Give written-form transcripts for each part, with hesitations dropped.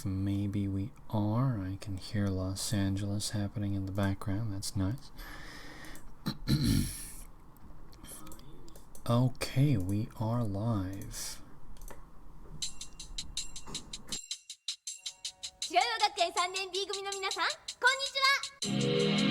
maybe we are. I can hear Los Angeles happening in the background. That's nice. Okay, we are live. 白岩学園3年 B 組の皆さん、こんにちは。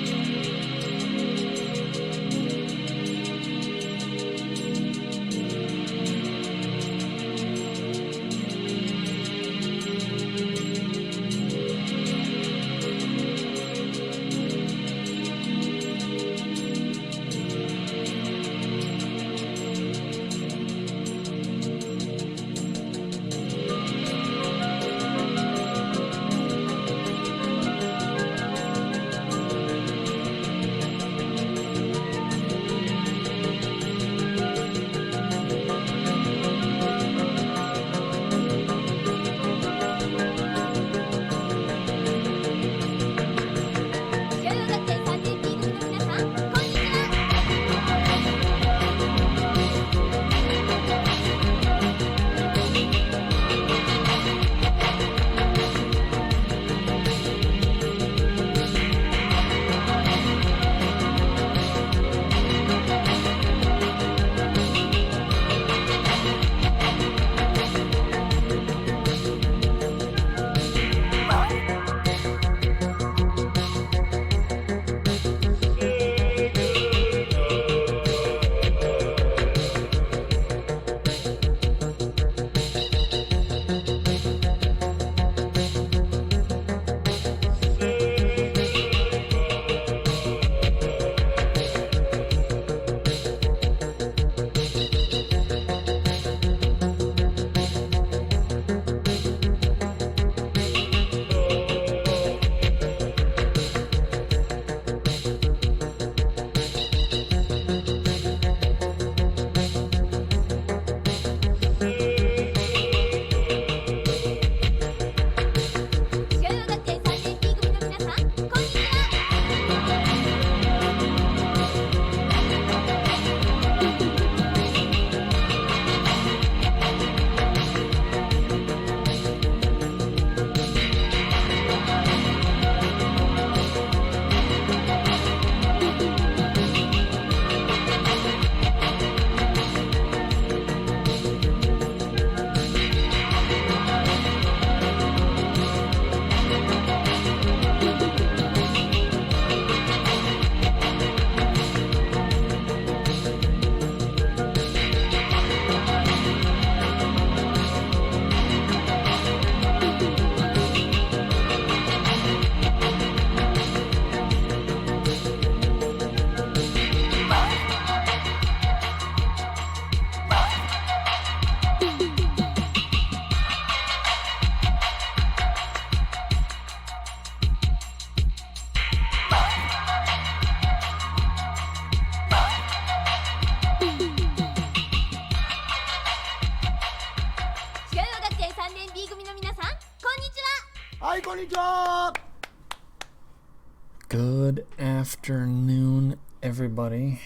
Good afternoon, everybody.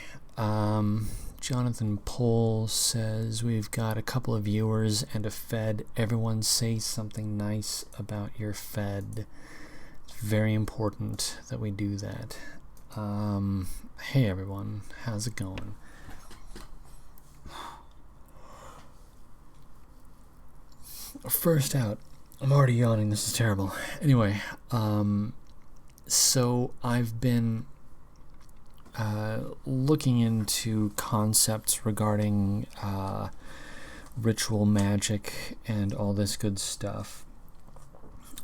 Jonathan Pohl says we've got a couple of viewers and a Fed. Everyone say something nice about your Fed. It's very important that we do that. Hey everyone, how's it going? First out, I'm already yawning, this is terrible. Anyway, so I've been looking into concepts regarding ritual magic and all this good stuff.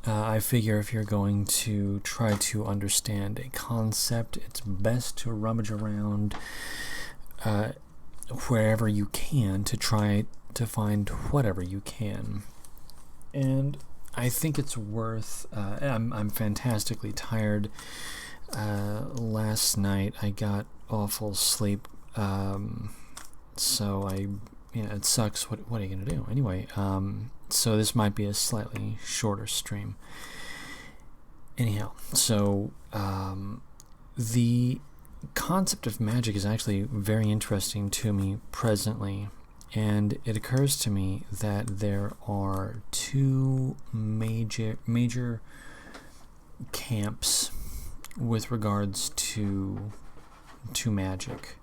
I figure if you're going to try to understand a concept, it's best to rummage around wherever you can to try to find whatever you can. And I think it's worth, I'm fantastically tired. Last night I got awful sleep, so it sucks. What are you gonna do? Anyway, so this might be a slightly shorter stream. Anyhow, so the concept of magic is actually very interesting to me presently, And it occurs to me that there are two major camps with regards to magic.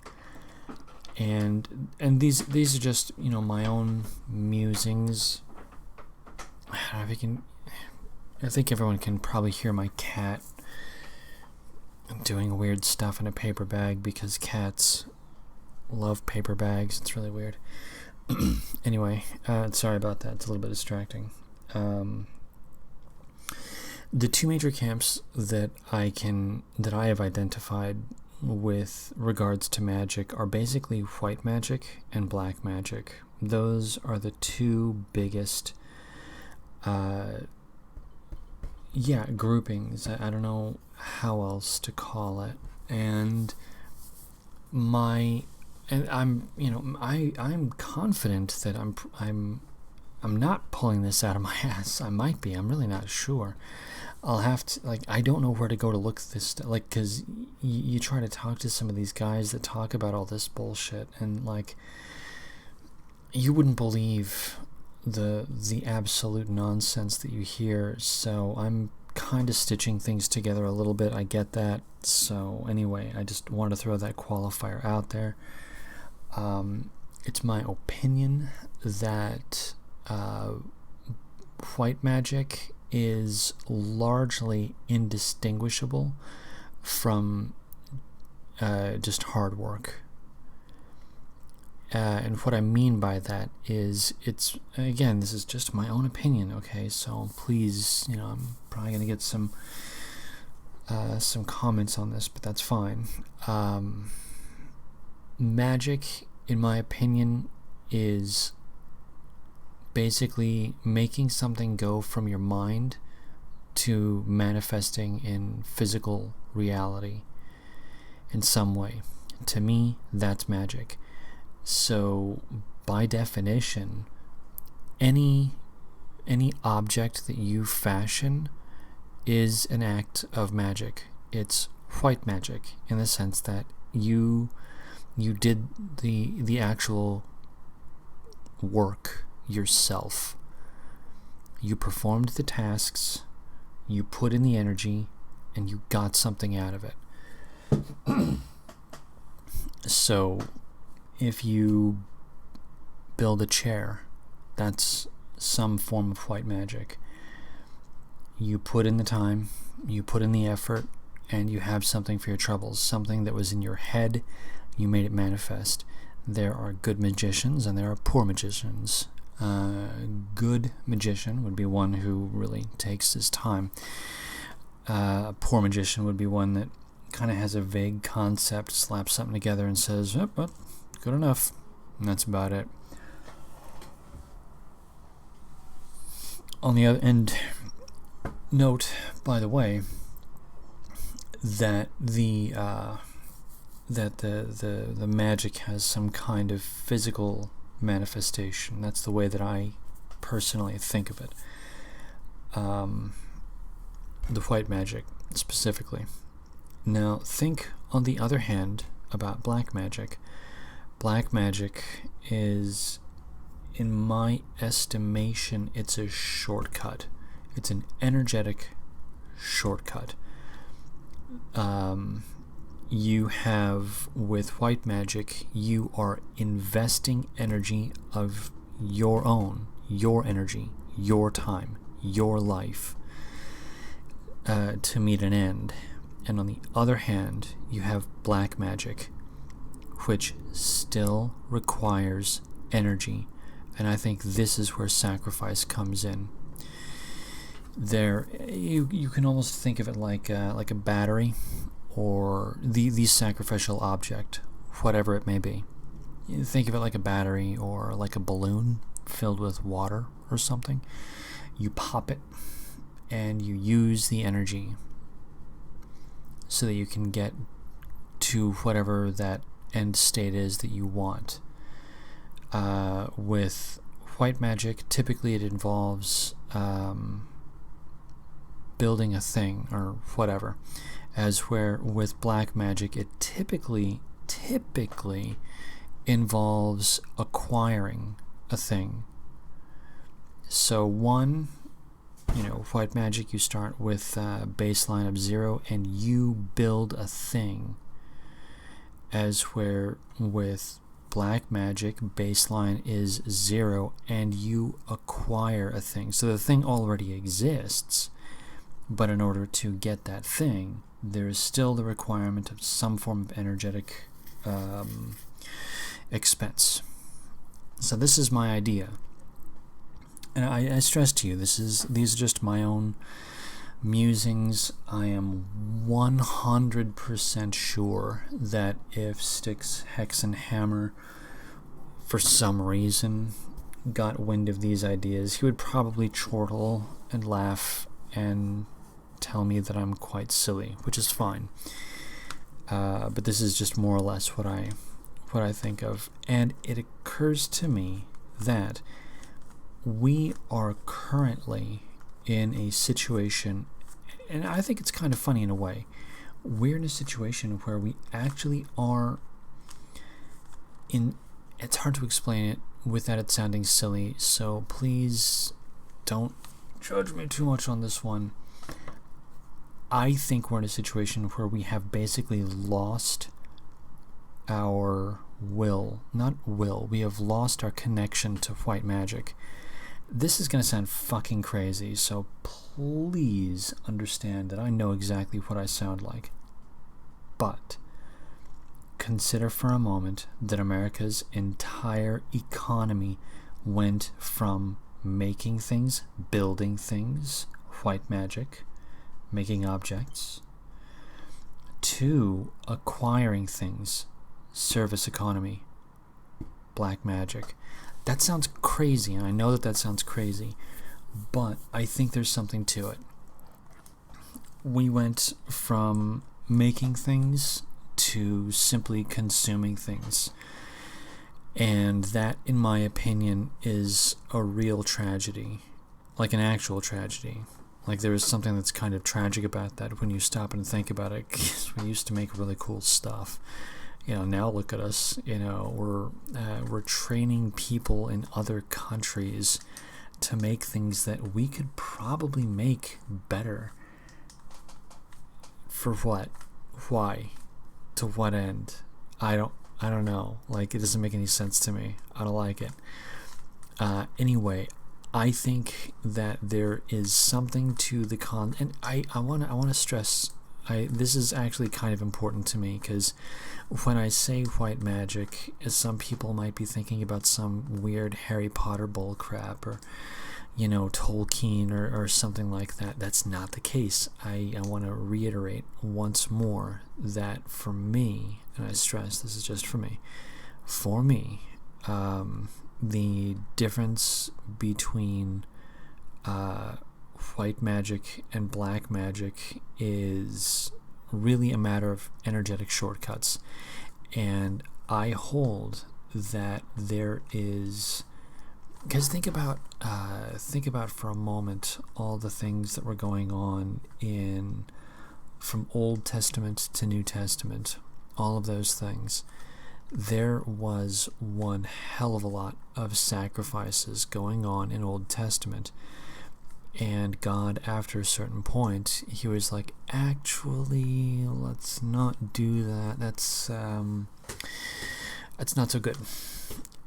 And these are just, my own musings. I think everyone can probably hear my cat doing weird stuff in a paper bag, because cats love paper bags. It's really weird. Anyway, sorry about that. It's a little bit distracting. The two major camps that I have identified with regards to magic are basically white magic and black magic. Those are the two biggest groupings. I don't know how else to call it. And I'm confident that I'm not pulling this out of my ass. I might be. I'm really not sure. I'll have to, I don't know where to go to look this stuff, because you try to talk to some of these guys that talk about all this bullshit, and you wouldn't believe the absolute nonsense that you hear. So I'm kind of stitching things together a little bit. I get that. So anyway, I just wanted to throw that qualifier out there. It's my opinion that white magic is largely indistinguishable from just hard work. And what I mean by that is, this is just my own opinion, okay? So please, I'm probably going to get some comments on this, but that's fine. Magic, in my opinion, is basically making something go from your mind to manifesting in physical reality in some way. To me, that's magic. So, by definition, any object that you fashion is an act of magic. It's white magic in the sense that you did the actual work yourself. You performed the tasks, you put in the energy, and you got something out of it. So, if you build a chair, that's some form of white magic. You put in the time, you put in the effort, and you have something for your troubles. Something that was in your head, you made it manifest. There are good magicians and there are poor magicians. Good magician would be one who really takes his time. A poor magician would be one that kind of has a vague concept, slaps something together and says, "Yep, but good enough," and that's about it. On the other end, note, by the way, that the magic has some kind of physical manifestation. That's the way that I personally think of it. The white magic, specifically. Now, think, on the other hand, about black magic. Black magic is, in my estimation, it's a shortcut. It's an energetic shortcut. You have, with white magic, you are investing energy of your own, your energy, your time, your life, to meet an end. And on the other hand, you have black magic, which still requires energy. And I think this is where sacrifice comes in. You can almost think of it like a battery, or the sacrificial object, whatever it may be. You think of it like a battery or like a balloon filled with water or something. You pop it and you use the energy so that you can get to whatever that end state is that you want. With white magic, typically it involves building a thing or whatever, as where with black magic it typically involves acquiring a thing. So one, white magic, you start with a baseline of 0 and you build a thing. As where with black magic, baseline is 0 and you acquire a thing. So the thing already exists, but in order to get that thing, there is still the requirement of some form of energetic expense. So this is my idea. And I stress to you, these are just my own musings. I am 100% sure that if Styx, Hex, and Hammer, for some reason, got wind of these ideas, he would probably chortle and laugh and tell me that I'm quite silly, which is fine. But this is just more or less what I think of. And it occurs to me that we are currently in a situation, and I think it's kind of funny in a way, we're in a situation where we actually are in, it's hard to explain it without it sounding silly, so please don't judge me too much on this one. I think we're in a situation where we have basically lost our we have lost our connection to white magic. This is going to sound fucking crazy, so please understand that I know exactly what I sound like. But consider for a moment that America's entire economy went from making things, building things, white magic, making objects, to acquiring things, service economy, black magic. That sounds crazy, and I know that sounds crazy, but I think there's something to it. We went from making things to simply consuming things, and that, in my opinion, is a real tragedy, like an actual tragedy. Like, there is something that's kind of tragic about that when you stop and think about it, because we used to make really cool stuff. Now look at us. We're training people in other countries to make things that we could probably make better. For what? Why? To what end? I don't know. Like, it doesn't make any sense to me. I don't like it. Anyway, I think that there is something to the and I want to stress. This is actually kind of important to me, because when I say white magic, some people might be thinking about some weird Harry Potter bull crap, or Tolkien or something like that. That's not the case. I want to reiterate once more that for me, and I stress this is just for me, the difference between white magic and black magic is really a matter of energetic shortcuts. And I hold that there is, because think about for a moment all the things that were going on from Old Testament to New Testament, all of those things. There was one hell of a lot of sacrifices going on in Old Testament. And God, after a certain point, he was like, actually, let's not do that. That's not so good.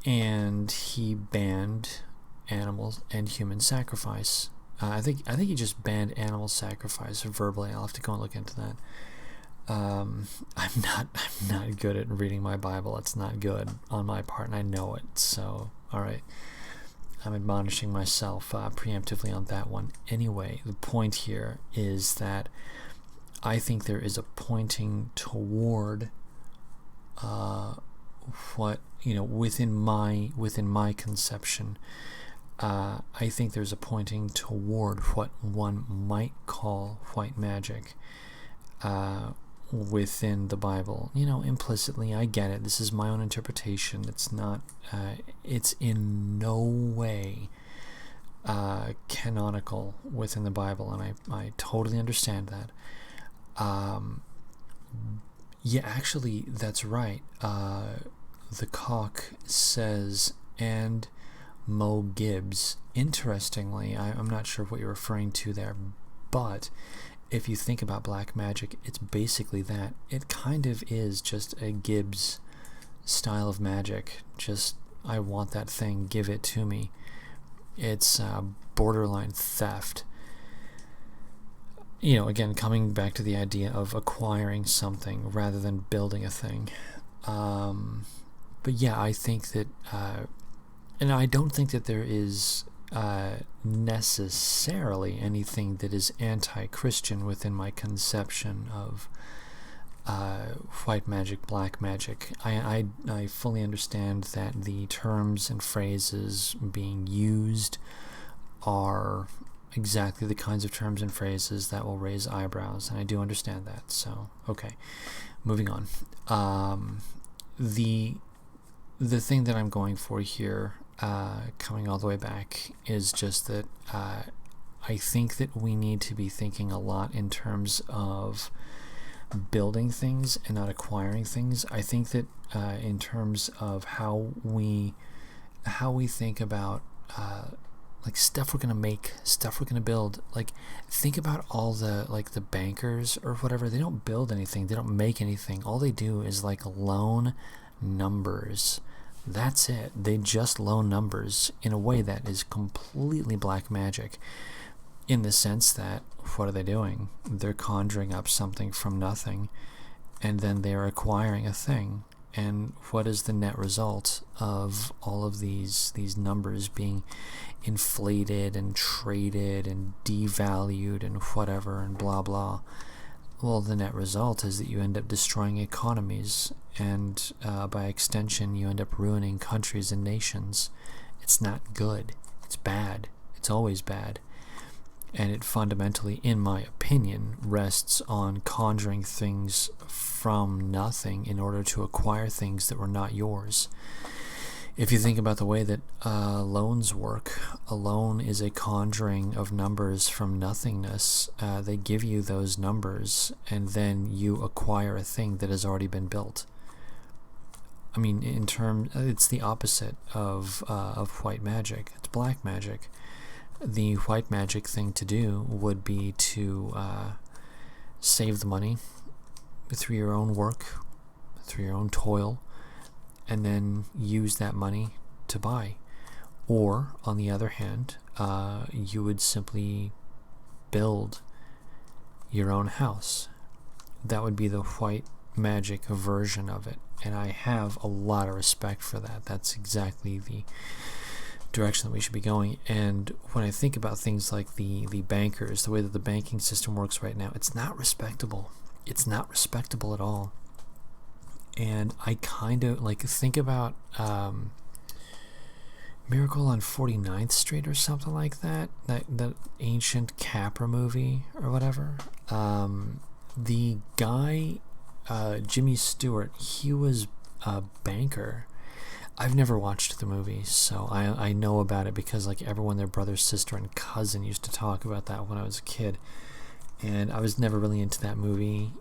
And he banned animals and human sacrifice. I think he just banned animal sacrifice verbally. I'll have to go and look into that. I'm not good at reading my Bible. It's not good on my part, and I know it. So, all right. I'm admonishing myself preemptively on that one. Anyway, the point here is that I think there is a pointing toward what, within my conception. I think there's a pointing toward what one might call white magic within the Bible. Implicitly, I get it. This is my own interpretation. It's not, it's in no way canonical within the Bible, and I totally understand that. Yeah, actually, that's right. the cock says, and Mo Gibbs. Interestingly, I'm not sure what you're referring to there, but if you think about black magic, it's basically that. It kind of is just a Gibbs style of magic. Just, I want that thing, give it to me. It's borderline theft. You know, again, coming back to the idea of acquiring something rather than building a thing. But yeah, I think that, and I don't think that there is necessarily anything that is anti-Christian within my conception of white magic, black magic. I fully understand that the terms and phrases being used are exactly the kinds of terms and phrases that will raise eyebrows, and I do understand that. So, okay, moving on. The thing that I'm going for here, coming all the way back, is just that I think that we need to be thinking a lot in terms of building things and not acquiring things. I think that in terms of how we think about like stuff we're gonna make, stuff we're gonna build. Like, think about all the the bankers or whatever. They don't build anything. They don't make anything. All they do is loan numbers. That's it. They just loan numbers in a way that is completely black magic, in the sense that, what are they doing? They're conjuring up something from nothing, and then they're acquiring a thing. And what is the net result of all of these numbers being inflated and traded and devalued and whatever and blah blah? Well, the net result is that you end up destroying economies, and by extension you end up ruining countries and nations. It's not good. It's bad. It's always bad. And it fundamentally, in my opinion, rests on conjuring things from nothing in order to acquire things that were not yours. If you think about the way that loans work, a loan is a conjuring of numbers from nothingness. They give you those numbers, and then you acquire a thing that has already been built. I mean, it's the opposite of white magic. It's black magic. The white magic thing to do would be to save the money through your own work, through your own toil, and then use that money to buy. Or, on the other hand, you would simply build your own house. That would be the white magic version of it, and I have a lot of respect for that. That's exactly the direction that we should be going. And when I think about things like the bankers, the way that the banking system works right now, it's not respectable. It's not respectable at all. And I kind of think about Miracle on 49th Street or something like that ancient Capra movie or whatever. The guy, Jimmy Stewart, he was a banker. I've never watched the movie, so I know about it because everyone, their brother, sister, and cousin used to talk about that when I was a kid. And I was never really into that movie.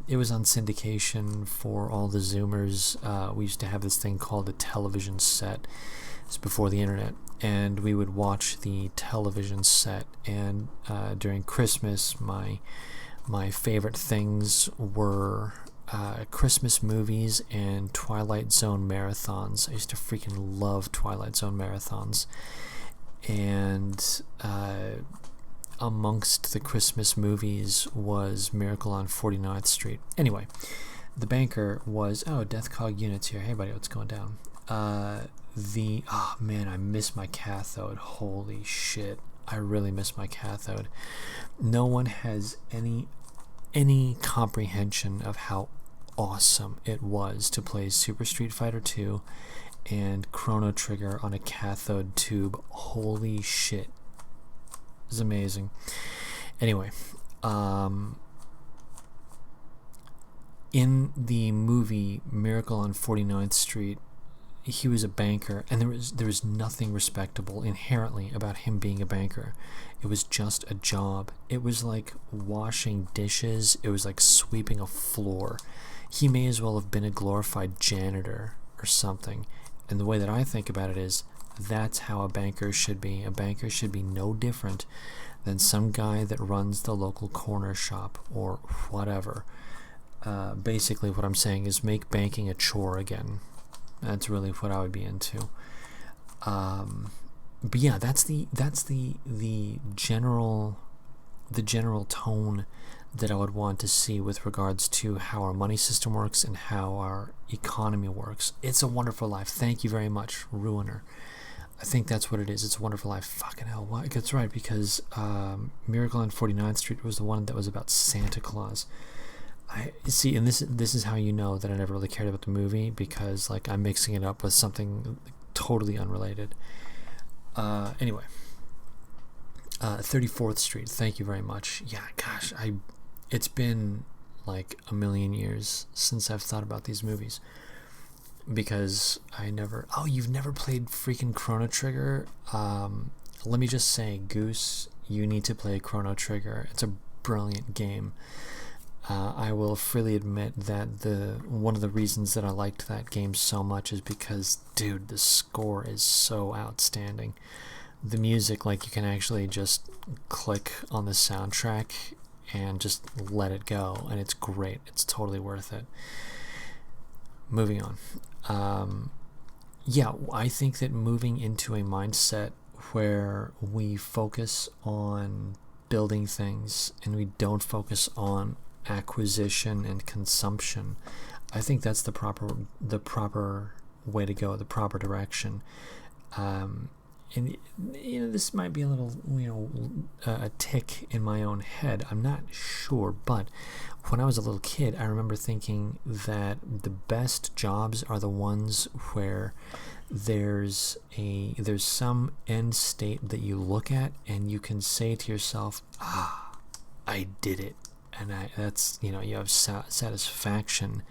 It was on syndication for all the Zoomers. We used to have this thing called a television set. It's before the internet. And we would watch the television set. And during Christmas, my favorite things were Christmas movies and Twilight Zone marathons. I used to freaking love Twilight Zone marathons. And amongst the Christmas movies was Miracle on 49th Street. Anyway, the banker was... Oh, Death Cog Units here. Hey, buddy, what's going down? Oh, man, I miss my cathode. Holy shit. I really miss my cathode. No one has any comprehension of how awesome it was to play Super Street Fighter 2 and Chrono Trigger on a cathode tube. Holy shit. It was amazing. Anyway, in the movie Miracle on 49th Street, he was a banker, and there was nothing respectable inherently about him being a banker. It was just a job. It was like washing dishes. It was like sweeping a floor. He may as well have been a glorified janitor or or something. And the way that I think about it is, that's how a banker should be. A banker should be no different than some guy that runs the local corner shop or whatever. Basically what I'm saying is, make banking a chore again. That's really what I would be into. But yeah, that's the general tone that I would want to see with regards to how our money system works and how our economy works. It's a Wonderful Life. Thank you very much, Ruiner. I think that's what it is. It's a Wonderful Life. Fucking hell. Why? That's right, because Miracle on 49th Street was the one that was about Santa Claus. I see, and this is how you know that I never really cared about the movie, because like I'm mixing it up with something totally unrelated. Anyway, 34th Street. Thank you very much. Yeah, gosh, it's been like a million years since I've thought about these movies, because you've never played freaking Chrono Trigger? Let me just say, Goose, you need to play Chrono Trigger. It's a brilliant game. I will freely admit that one of the reasons that I liked that game so much is because, dude, the score is so outstanding. The music, like, you can actually just click on the soundtrack and just let it go, and it's great. It's totally worth it. Moving on. Yeah, I think that moving into a mindset where we focus on building things and we don't focus on acquisition and consumption, I think that's the proper way to go, the proper direction. And this might be a little, a tick in my own head. I'm not sure, but when I was a little kid, I remember thinking that the best jobs are the ones where there's some end state that you look at and you can say to yourself, I did it. And that's, you have satisfaction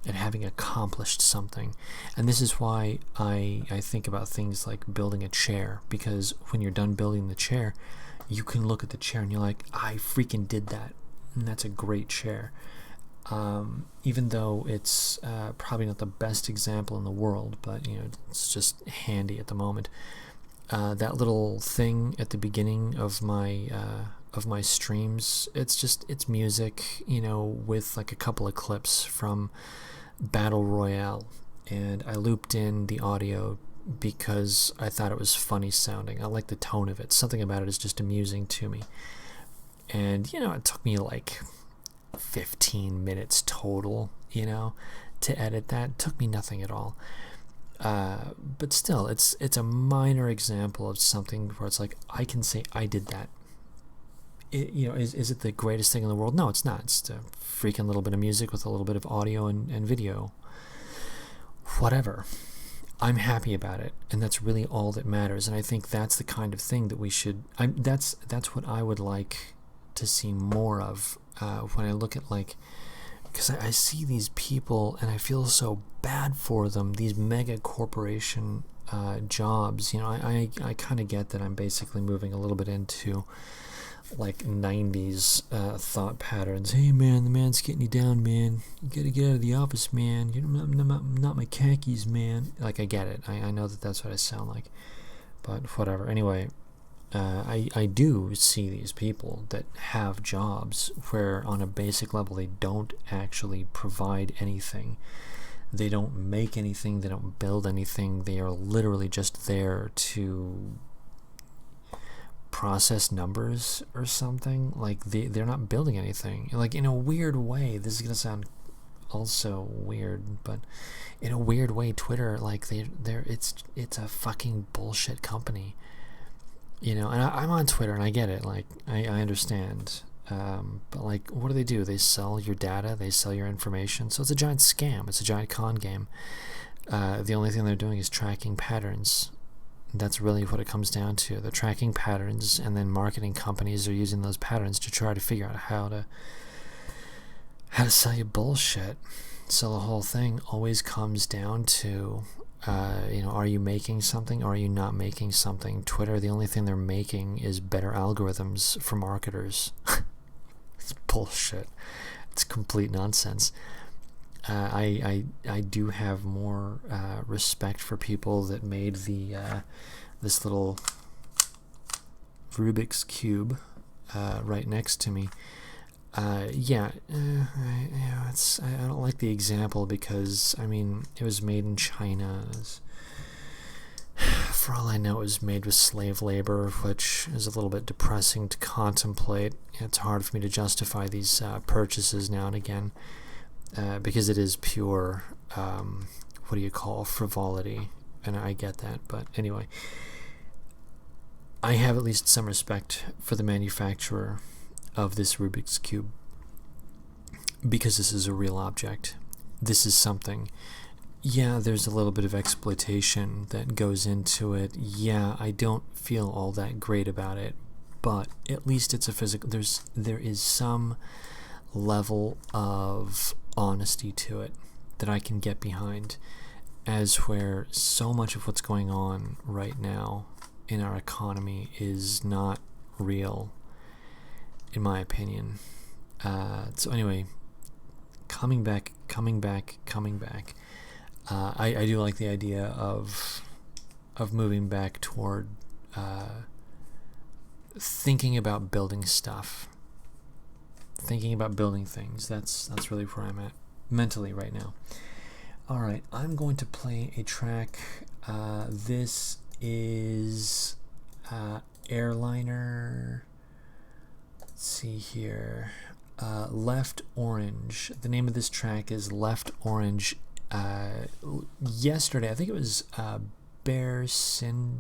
at having accomplished something. And this is why I think about things like building a chair, because when you're done building the chair, you can look at the chair and you're like, I freaking did that. And that's a great chair. Even though it's probably not the best example in the world, but it's just handy at the moment. That little thing at the beginning of my streams, it's music, with like a couple of clips from Battle Royale, and I looped in the audio because I thought it was funny sounding. I like the tone of it. Something about it is just amusing to me. And it took me like 15 minutes total, to edit that. It took me nothing at all. But still, it's a minor example of something where it's like, I can say I did that. Is it the greatest thing in the world? No, it's not. It's a freaking little bit of music with a little bit of audio and video. Whatever. I'm happy about it, and that's really all that matters. And I think that's the kind of thing that we should. That's what I would like to see more of when I look at, like, because I see these people and I feel so bad for them. These mega corporation jobs. I kind of get that I'm basically moving a little bit into like 90s thought patterns. Hey man, the man's getting you down, man. You gotta get out of the office, man. You're not my khakis, man. Like, I get it. I know that that's what I sound like, but whatever. Anyway, I do see these people that have jobs where on a basic level they don't actually provide anything. They don't make anything. They don't build anything. They are literally just there to process numbers or something. Like, they're not building anything. Like, in a weird way, this is gonna sound also weird, but in a weird way, Twitter, like, it's a fucking bullshit company, and I'm on Twitter and I get it. Like, I understand, but like, what do? They sell your data, they sell your information, so it's a giant scam. It's a giant con game. The only thing they're doing is tracking patterns. That's really what it comes down to. They're tracking patterns, and then marketing companies are using those patterns to try to figure out how to sell you bullshit. So the whole thing always comes down to, are you making something or are you not making something? Twitter, the only thing they're making is better algorithms for marketers. It's bullshit. It's complete nonsense. I do have more respect for people that made this little Rubik's Cube right next to me. I don't like the example because, I mean, it was made in China. For all I know, it was made with slave labor, which is a little bit depressing to contemplate. It's hard for me to justify these purchases now and again because it is pure, frivolity, and I get that. But anyway, I have at least some respect for the manufacturer of this Rubik's Cube because this is a real object. This is something. Yeah, there's a little bit of exploitation that goes into it. Yeah, I don't feel all that great about it, but at least it's a physical. There is some level of honesty to it that I can get behind, as where so much of what's going on right now in our economy is not real, in my opinion. So anyway, coming back. I do like the idea of moving back toward thinking about building stuff, thinking about building things. That's really where I'm at mentally right now. All right, I'm going to play a track. This is Airliner. Let's see here. Left Orange. The name of this track is Left Orange. Yesterday, I think it was Bear Singetorix,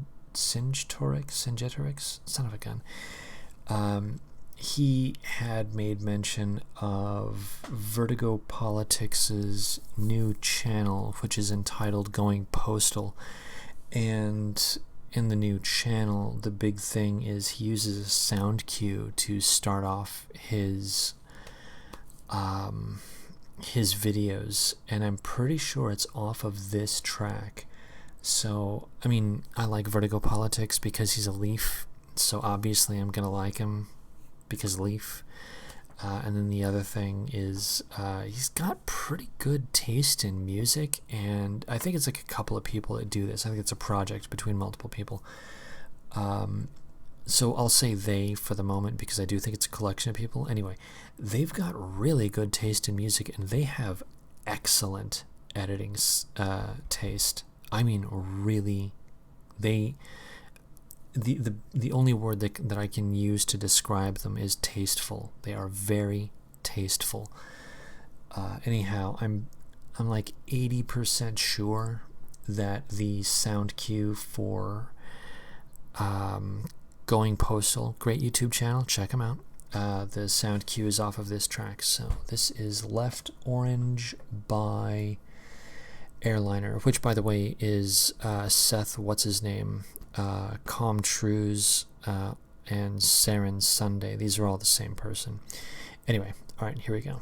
son of a gun. He had made mention of Vertigo Politics' new channel, which is entitled Going Postal. And in the new channel, the big thing is he uses a sound cue to start off his videos, and I'm pretty sure it's off of this track. So, I mean, I like Vertigo Politics because he's a Leaf, so obviously I'm gonna like him because Leaf. And then the other thing is he's got pretty good taste in music, and I think it's like a couple of people that do this. I think it's a project between multiple people. So I'll say they for the moment because I do think it's a collection of people. Anyway, they've got really good taste in music, and they have excellent editing taste. I mean, really, the only word that I can use to describe them is tasteful. They are very tasteful. Anyhow, I'm like 80% sure that the sound cue for Going Postal, great YouTube channel, check them out. The sound cue is off of this track. So this is Left Orange by Airliner, which, by the way, is Seth, what's his name, Com Trues, and Saren Sunday. These are all the same person. Anyway, all right, here we go.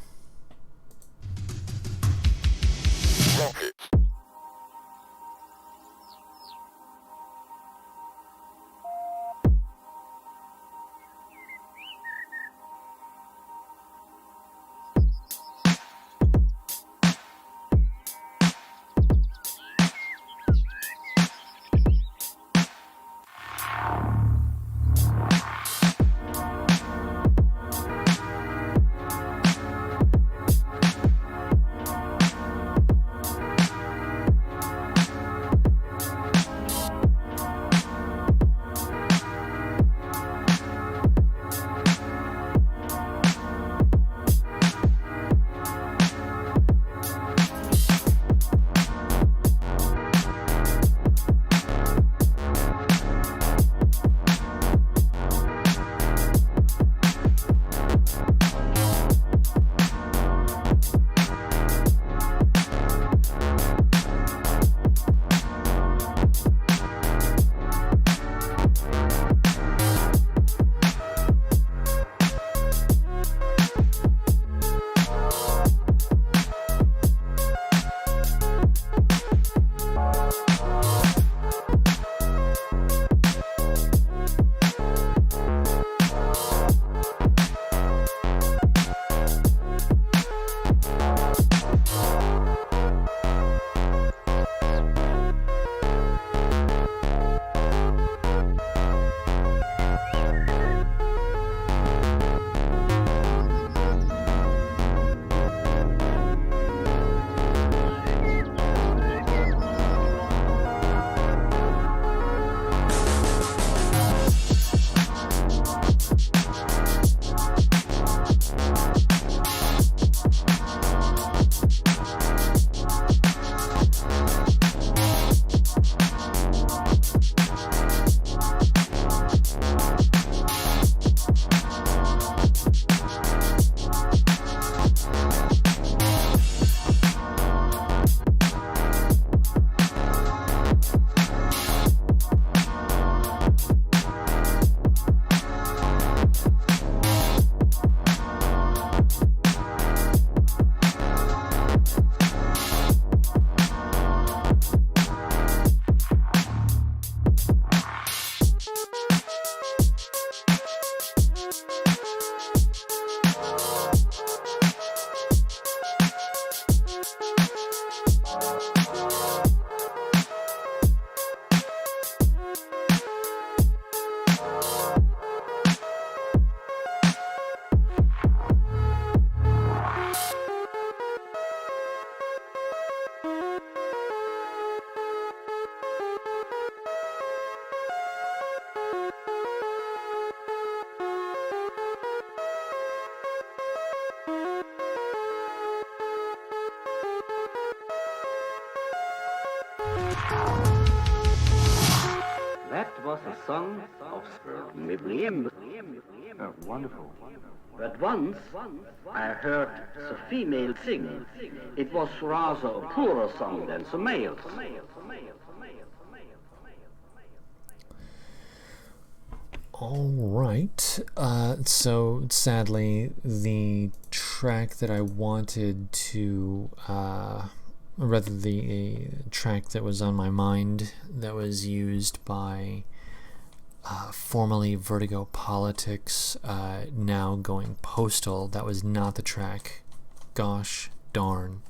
That was a song of Miriam. Oh, wonderful. But once I heard the female sing. It was rather a poorer song than the males. All right. So sadly, the track that I wanted to, rather the track that was on my mind that was used by formerly Vertigo Politics, now going Postal, that was not the track. Gosh darn.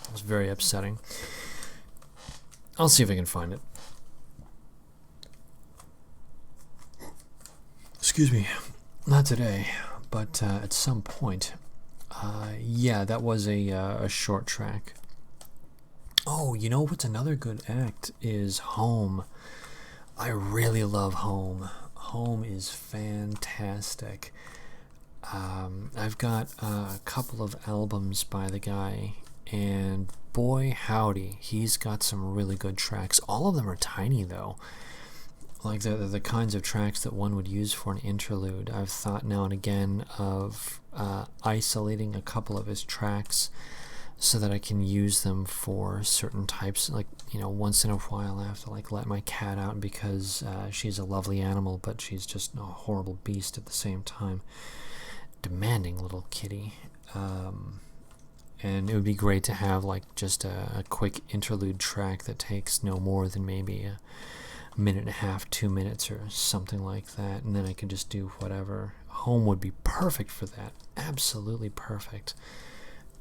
It was very upsetting. I'll see if I can find it. Excuse me, not today, but at some point. Yeah, that was a short track. Oh, you know what's another good act is Home. I really love Home. Home is fantastic. I've got a couple of albums by the guy, and boy howdy, he's got some really good tracks. All of them are tiny though. Like the kinds of tracks that one would use for an interlude. I've thought now and again of isolating a couple of his tracks so that I can use them for certain types. Like, you know, once in a while I have to like let my cat out because she's a lovely animal, but she's just a horrible beast at the same time. Demanding little kitty. And it would be great to have like just a quick interlude track that takes no more than maybe a minute and a half, 2 minutes or something like that, and then I could just do whatever. Home would be perfect for that. Absolutely perfect.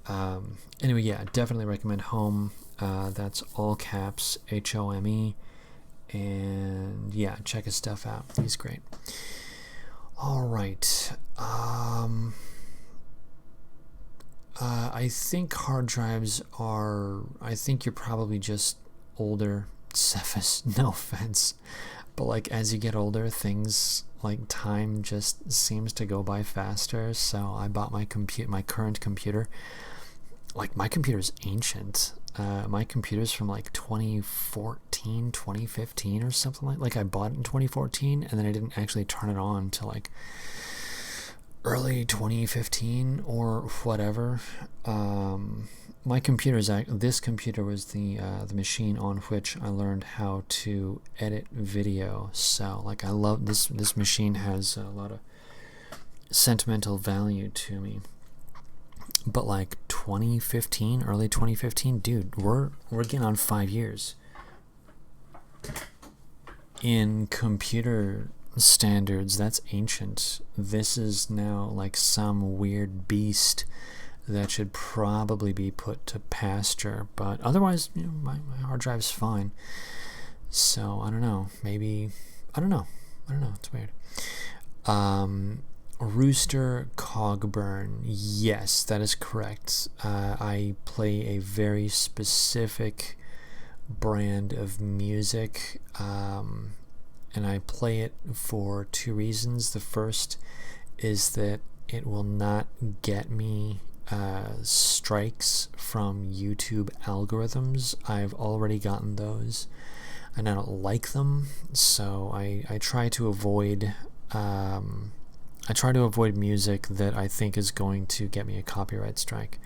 Anyway, yeah, definitely recommend Home. That's all caps, HOME. And yeah, check his stuff out. He's great. Alright. I think hard drives are... I think you're probably just older, Cephas, no offense, but like as you get older, things like time just seems to go by faster. So I bought my current computer. Like my computer's ancient. My computer's from like 2014, 2015 or something like I bought it in 2014 and then I didn't actually turn it on till like early 2015 or whatever. My this computer was the machine on which I learned how to edit video. So like I love this machine, has a lot of sentimental value to me. But like 2015, early 2015, dude, we're getting on 5 years. In computer standards, that's ancient. This is now like some weird beast that should probably be put to pasture, but otherwise, you know, my hard drive's fine. So I don't know, maybe I don't know, it's weird. Rooster Cogburn, yes, that is correct. I play a very specific brand of music, and I play it for two reasons. The first is that it will not get me strikes from YouTube algorithms. I've already gotten those and I don't like them, so I try to avoid music that I think is going to get me a copyright strike.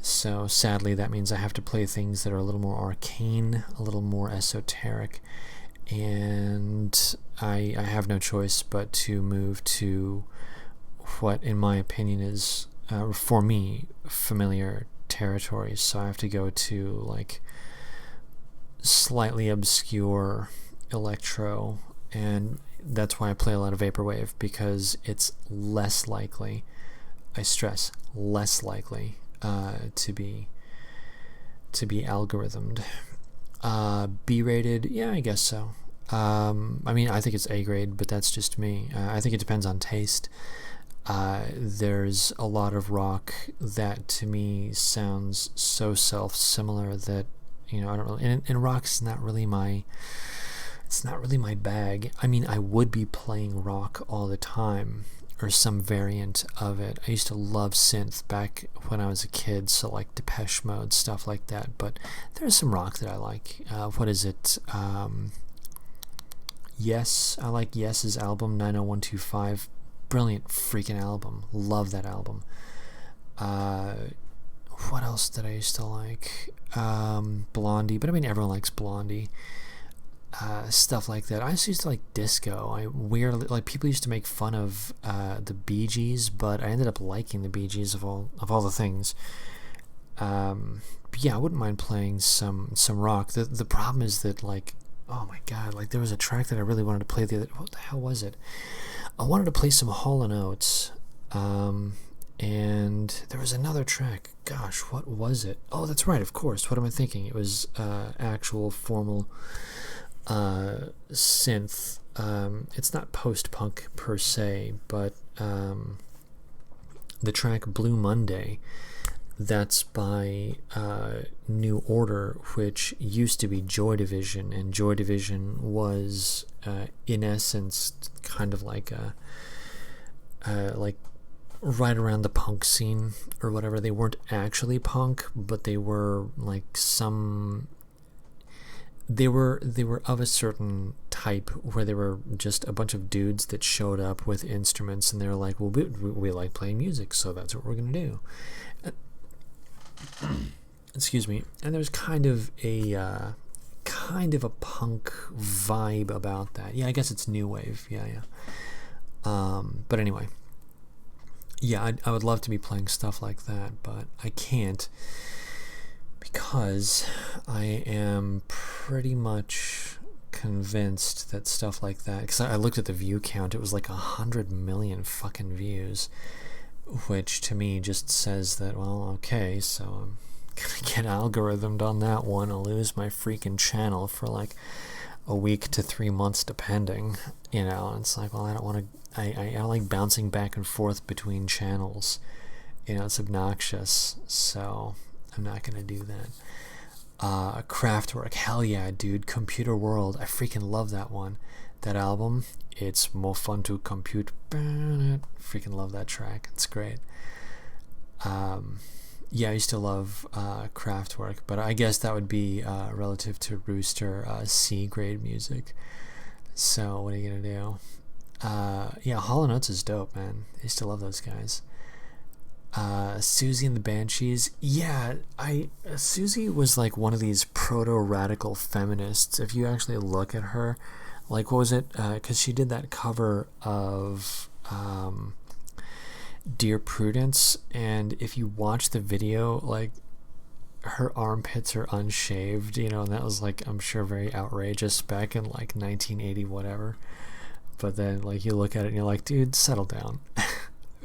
So sadly that means I have to play things that are a little more arcane, a little more esoteric, and I have no choice but to move to what in my opinion is for me familiar territories. So I have to go to like slightly obscure electro, and that's why I play a lot of vaporwave, because it's less likely, I stress less likely, to be algorithmed. B-rated, yeah, I guess so. I mean, I think it's A-grade, but that's just me. I think it depends on taste. There's a lot of rock that to me sounds so self-similar that, you know, I don't really, and rock's not really my bag. I mean, I would be playing rock all the time, or some variant of it. I used to love synth back when I was a kid, so like Depeche Mode, stuff like that. But there's some rock that I like. What is it? Yes, I like Yes's album 90125. Brilliant freaking album. Love that album. What else did I used to like? Blondie, but I mean everyone likes Blondie. Stuff like that. I also used to like disco. I weirdly, like, people used to make fun of the Bee Gees, but I ended up liking the Bee Gees of all the things. But yeah, I wouldn't mind playing some rock. The problem is that, like, oh my god, like there was a track that I really wanted to play the other. What the hell was it? I wanted to play some Hall & Oates, and there was another track. Gosh, what was it? Oh, that's right, of course. What am I thinking? It was actual formal synth. It's not post-punk per se, but the track Blue Monday, that's by New Order, which used to be Joy Division, and Joy Division was in essence kind of like like right around the punk scene or whatever. They weren't actually punk, but they were like they were of a certain type where they were just a bunch of dudes that showed up with instruments, and they were like, well, we like playing music, so that's what we're gonna do. Excuse me. And there's kind of a punk vibe about that. Yeah, I guess it's new wave. Yeah. But anyway, yeah, I would love to be playing stuff like that, but I can't, because I am pretty much convinced that stuff like that, because I looked at the view count, it was like 100 million fucking views, which to me just says that, well, okay, so I'm gonna get algorithmed on that one. I'll lose my freaking channel for like a week to 3 months depending, you know. And it's like, well, I don't want to, I like bouncing back and forth between channels, you know. It's obnoxious, so I'm not gonna do that. Kraftwerk, hell yeah, dude. Computer World, I freaking love that one. That album, it's more fun to compute. Freaking love that track. It's great. Yeah, I used to love Kraftwerk, but I guess that would be relative to Rooster C grade music. So what are you gonna do? Yeah, Hall & Oates is dope, man. I used to love those guys. Susie and the Banshees. Yeah, Susie was like one of these proto-radical feminists. If you actually look at her, like, what was it? Because she did that cover of Dear Prudence, and if you watch the video, like, her armpits are unshaved, you know, and that was, like, I'm sure very outrageous back in like 1980 whatever. But then, like, you look at it and you're like, dude, settle down.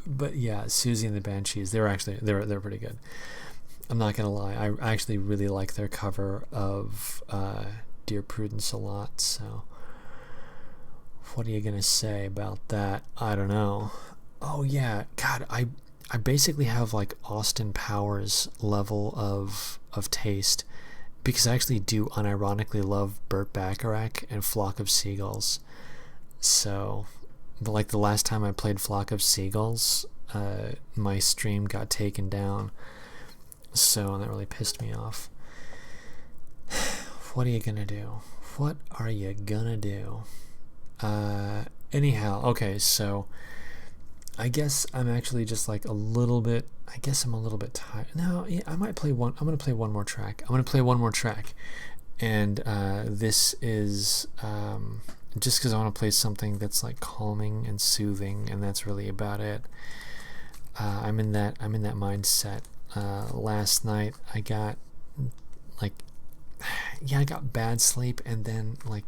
But yeah, Susie and the Banshees, they're pretty good. I'm not gonna lie, I actually really like their cover of Dear Prudence a lot. So what are you gonna say about that? I don't know. Oh yeah, God, I basically have like Austin Powers level of taste, because I actually do unironically love Burt Bacharach and Flock of Seagulls. So, but like the last time I played Flock of Seagulls, my stream got taken down, so that really pissed me off. What are you gonna do? What are you gonna do? Anyhow, okay, so I guess I'm actually just like a little bit, I guess I'm a little bit tired. No, yeah, I might play one, I'm gonna play one more track. And this is just because I want to play something that's like calming and soothing, and that's really about it. I'm in that mindset. Last night I got like, yeah, I got bad sleep, and then like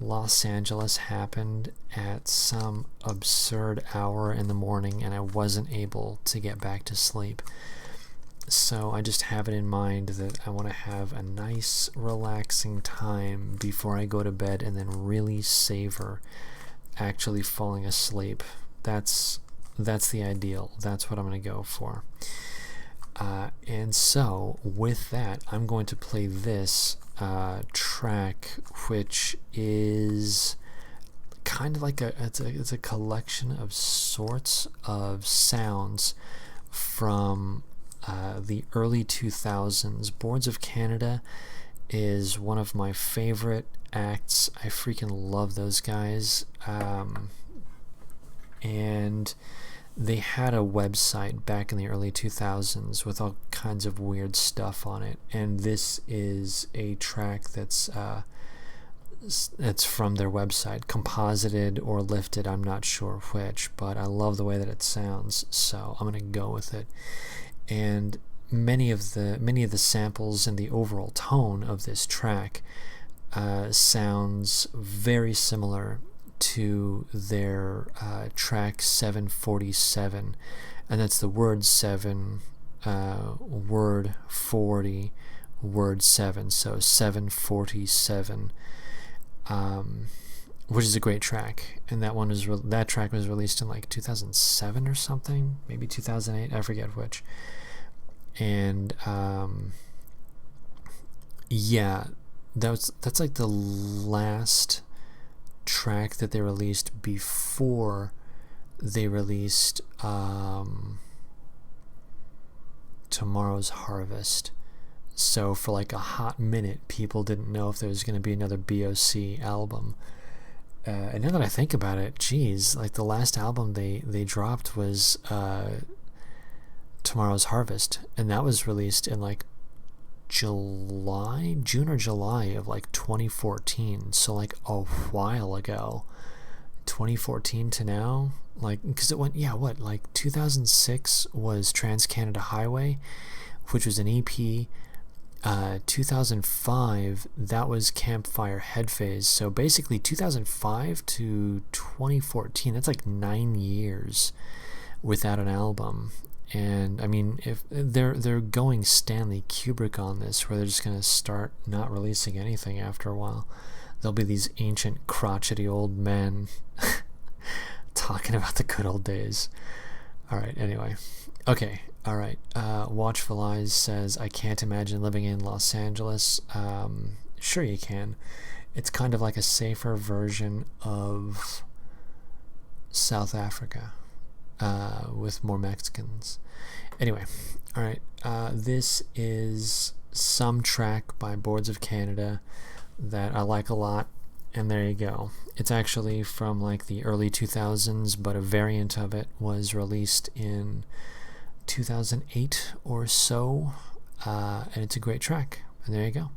Los Angeles happened at some absurd hour in the morning, and I wasn't able to get back to sleep. So I just have it in mind that I want to have a nice, relaxing time before I go to bed, and then really savor actually falling asleep. That's the ideal. That's what I'm going to go for. And so with that, I'm going to play this track, which is kind of like it's a collection of sorts of sounds from the early 2000s. Boards of Canada is one of my favorite acts. I freaking love those guys. And they had a website back in the early 2000s with all kinds of weird stuff on it, and this is a track that's from their website, composited or lifted, I'm not sure which, but I love the way that it sounds, so I'm gonna go with it. And many of the samples and the overall tone of this track sounds very similar to their track 747, and that's the word 7, word 40, word 7, so 747, which is a great track. And that track was released in like 2007 or something, maybe 2008, I forget which. And yeah, that's like the last track that they released before they released Tomorrow's Harvest. So for like a hot minute, people didn't know if there was going to be another BOC album. And now that I think about it, geez, like the last album they dropped was Tomorrow's Harvest, and that was released in like June or July of like 2014, so like a while ago. 2014 to now, like, because it went, like 2006 was Trans-Canada Highway, which was an EP. 2005, that was Campfire Headphase. So basically 2005 to 2014, that's like 9 years without an album. And I mean, if they're going Stanley Kubrick on this, where they're just gonna start not releasing anything after a while. There'll be these ancient crotchety old men talking about the good old days. All right, anyway, okay, all right. Watchful Eyes says, I can't imagine living in Los Angeles. Sure you can. It's kind of like a safer version of South Africa. With more Mexicans. Anyway, all right. This is some track by Boards of Canada that I like a lot, and there you go. It's actually from like the early 2000s, but a variant of it was released in 2008 or so, and it's a great track, and there you go.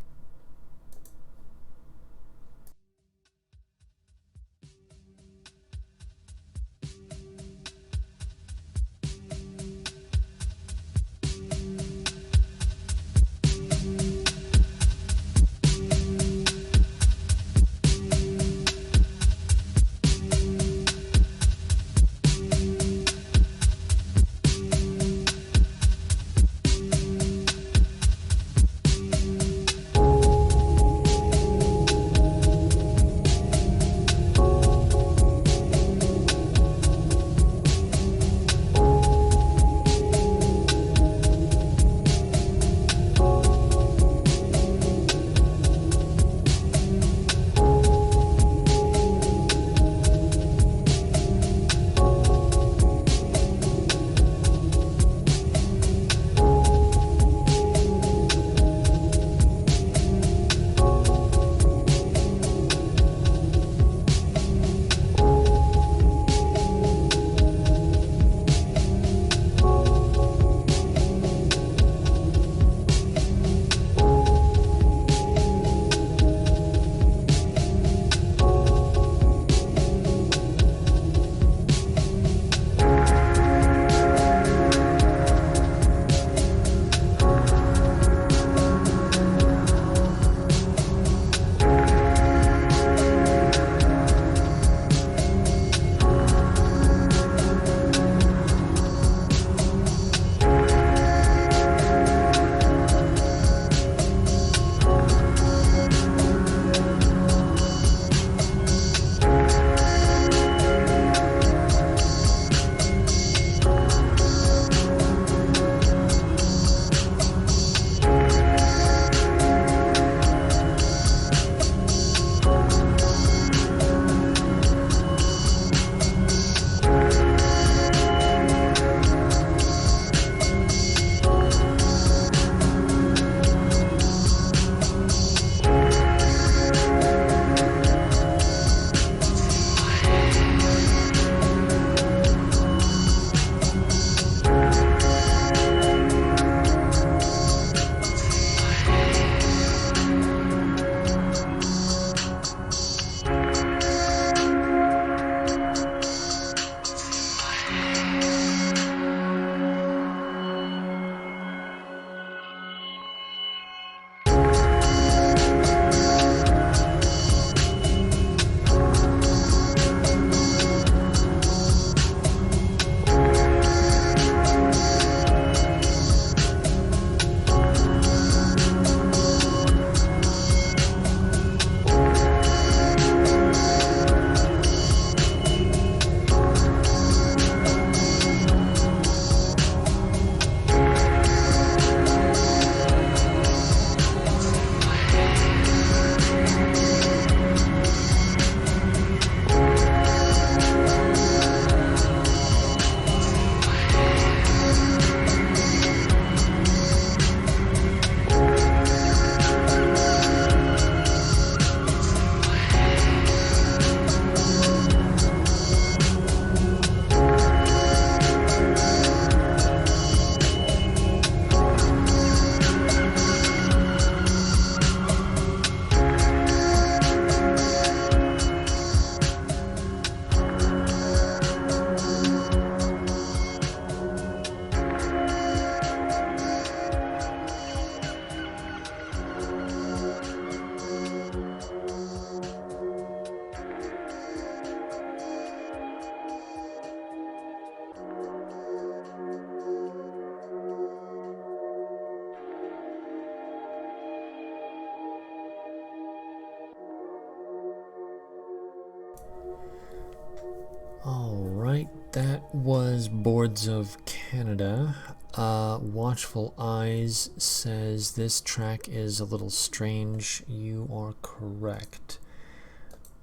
Alright, that was Boards of Canada. Watchful Eyes says this track is a little strange. You are correct.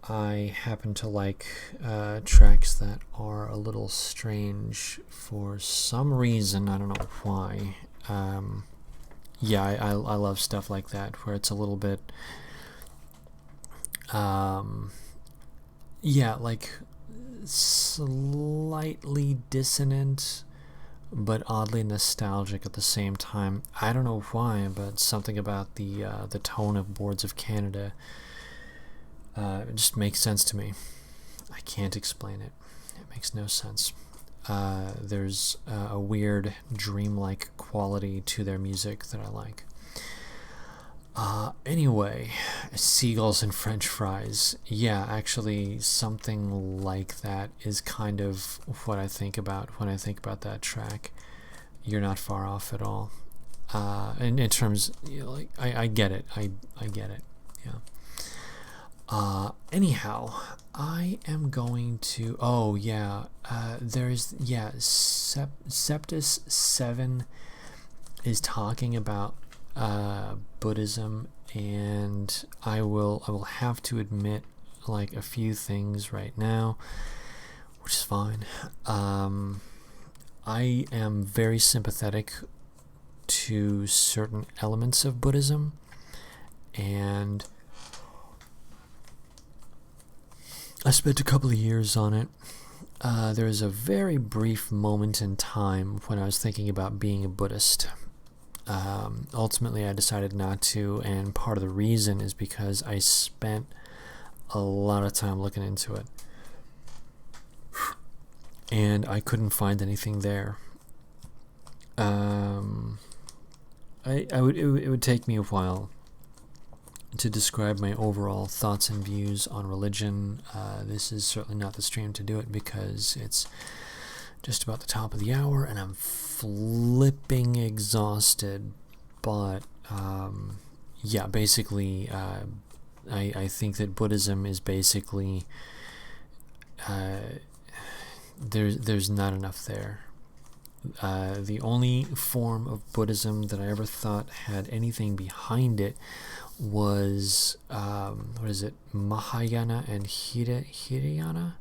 I happen to like tracks that are a little strange for some reason. I don't know why. Yeah, I love stuff like that where it's a little bit yeah, like slightly dissonant but oddly nostalgic at the same time. I don't know why, but something about the tone of Boards of Canada it just makes sense to me. I can't explain it. It makes no sense. There's a weird dreamlike quality to their music that I like. Anyway, Seagulls and French Fries. Yeah, actually, something like that is kind of what I think about when I think about that track. You're not far off at all. And in terms, you know, like I get it. I get it. Yeah. Anyhow, I am going to. Oh yeah. There's Septus 7 is talking about Buddhism, and I will have to admit like a few things right now, which is fine. I am very sympathetic to certain elements of Buddhism, and I spent a couple of years on it. There was a very brief moment in time when I was thinking about being a Buddhist. Ultimately, I decided not to, and part of the reason is because I spent a lot of time looking into it, and I couldn't find anything there. It would take me a while to describe my overall thoughts and views on religion. This is certainly not the stream to do it because it's just about the top of the hour and I'm flipping exhausted. But yeah, basically, I think that Buddhism is basically there's not enough there. The only form of Buddhism that I ever thought had anything behind it was what is it, Mahayana and Hinayana?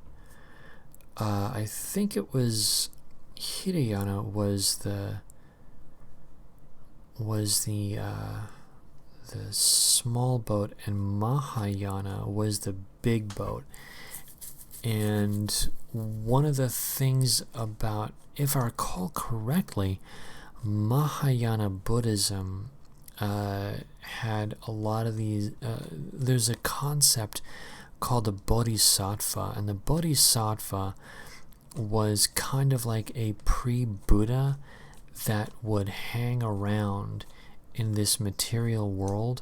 I think it was Hinayana was the small boat, and Mahayana was the big boat. And one of the things about, if I recall correctly, Mahayana Buddhism had a lot of these. There's a concept called the Bodhisattva, and the Bodhisattva was kind of like a pre-Buddha that would hang around in this material world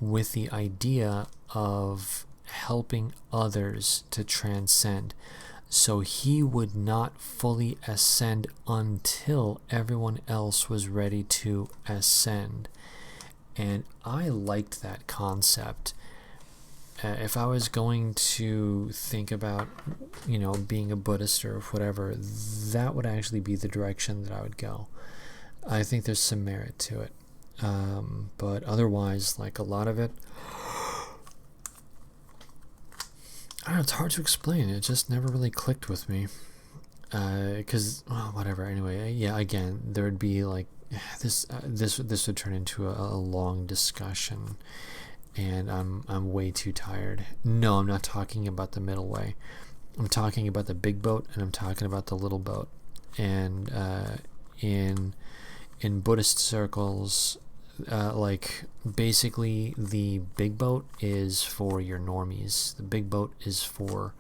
with the idea of helping others to transcend. So he would not fully ascend until everyone else was ready to ascend. And I liked that concept. If I was going to think about, being a Buddhist or whatever, that would actually be the direction that I would go. I think there's some merit to it. But otherwise, like a lot of it, I don't know, it's hard to explain. It just never really clicked with me. Because, whatever. Anyway, yeah, again, there would be like, this would turn into a long discussion. And I'm way too tired. No, I'm not talking about the middle way. I'm talking about the big boat, and I'm talking about the little boat. And in Buddhist circles, like basically the big boat is for your normies. The big boat is for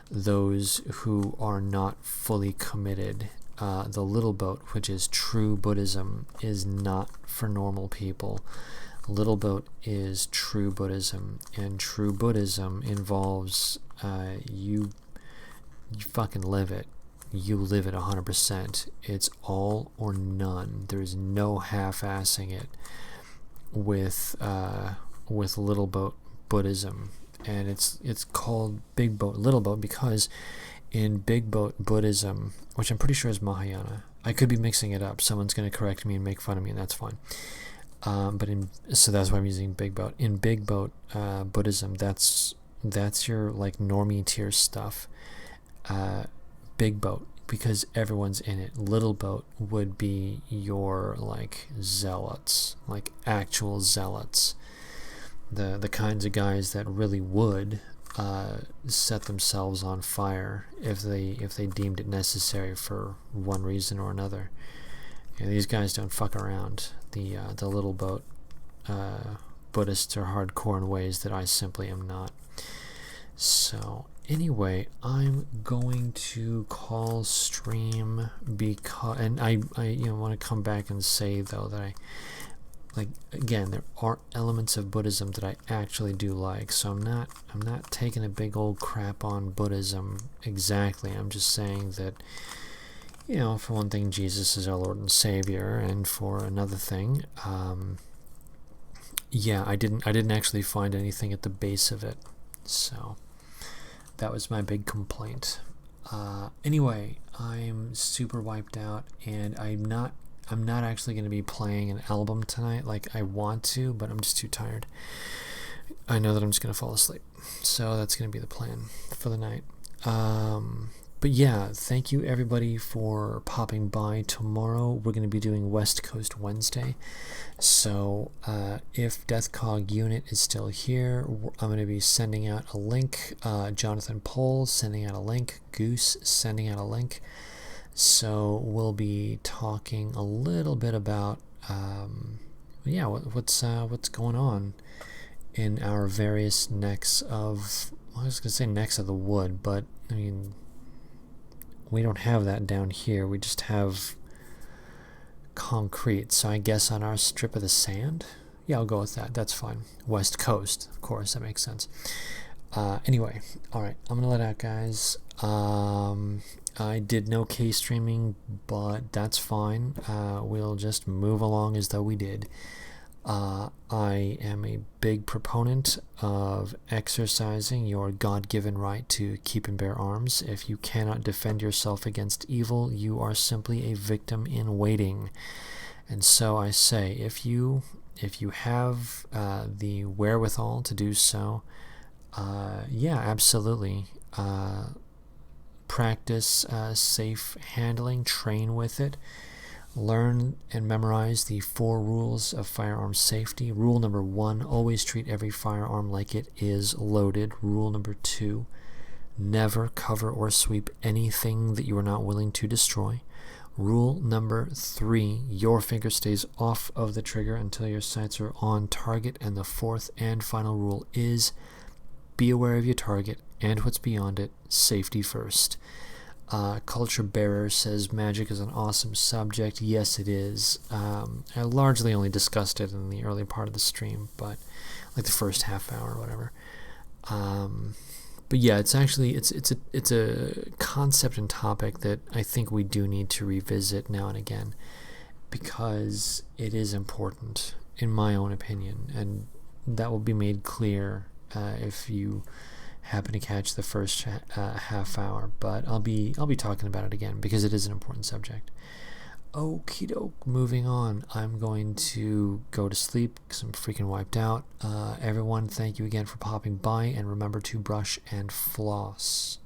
those who are not fully committed. The little boat, which is true Buddhism, is not for normal people. Little boat is true Buddhism, and true Buddhism involves you fucking live it. You live it 100%. It's all or none. There's no half-assing it with little boat Buddhism, and it's called big boat, little boat because in Big Boat Buddhism, which I'm pretty sure is Mahayana. I could be mixing it up. Someone's going to correct me and make fun of me, and that's fine. So that's why I'm using Big Boat. In Big Boat Buddhism, that's your like normie tier stuff. Big Boat, because everyone's in it. Little Boat would be your like zealots, like actual zealots, the kinds of guys that really would set themselves on fire if they deemed it necessary for one reason or another. And these guys don't fuck around. The Little Boat Buddhists are hardcore in ways that I simply am not. So anyway, I'm going to call stream because, and I want to come back and say though that again, there are elements of Buddhism that I actually do like. So I'm not taking a big old crap on Buddhism exactly. I'm just saying that, for one thing, Jesus is our Lord and Savior, and for another thing, I didn't actually find anything at the base of it. So that was my big complaint. Anyway, I'm super wiped out, and I'm not actually going to be playing an album tonight like I want to, but I'm just too tired. I know that I'm just going to fall asleep. So that's going to be the plan for the night. But yeah, thank you everybody for popping by. Tomorrow we're going to be doing West Coast Wednesday. So if Deathcog Unit is still here, I'm going to be sending out a link. Jonathan Pohl sending out a link. Goose sending out a link. So we'll be talking a little bit about what's going on in our various necks of, I was going to say necks of the wood, but I mean, we don't have that down here. We just have concrete. So I guess on our strip of the sand, yeah, I'll go with that. That's fine. West Coast, of course, that makes sense. Anyway, all right, I'm gonna let out, guys. I did no K-streaming, but that's fine. We'll just move along as though we did. I am a big proponent of exercising your God-given right to keep and bear arms. If you cannot defend yourself against evil, you are simply a victim in waiting. And so I say, if you have the wherewithal to do so, absolutely. Practice safe handling, train with it, learn and memorize the 4 rules of firearm safety. Rule number 1, always treat every firearm like it is loaded. Rule number 2, never cover or sweep anything that you are not willing to destroy. Rule number 3, your finger stays off of the trigger until your sights are on target. And the 4th and final rule is be aware of your target and what's beyond it. Safety first. Culture Bearer says magic is an awesome subject. Yes, it is. I largely only discussed it in the early part of the stream, but like the first half hour or whatever. But yeah, it's actually it's a concept and topic that I think we do need to revisit now and again, because it is important in my own opinion, and that will be made clear if you happen to catch the first half hour. But I'll be talking about it again because it is an important subject. Okie doke, moving on. I'm going to go to sleep because I'm freaking wiped out. Everyone, thank you again for popping by, and remember to brush and floss.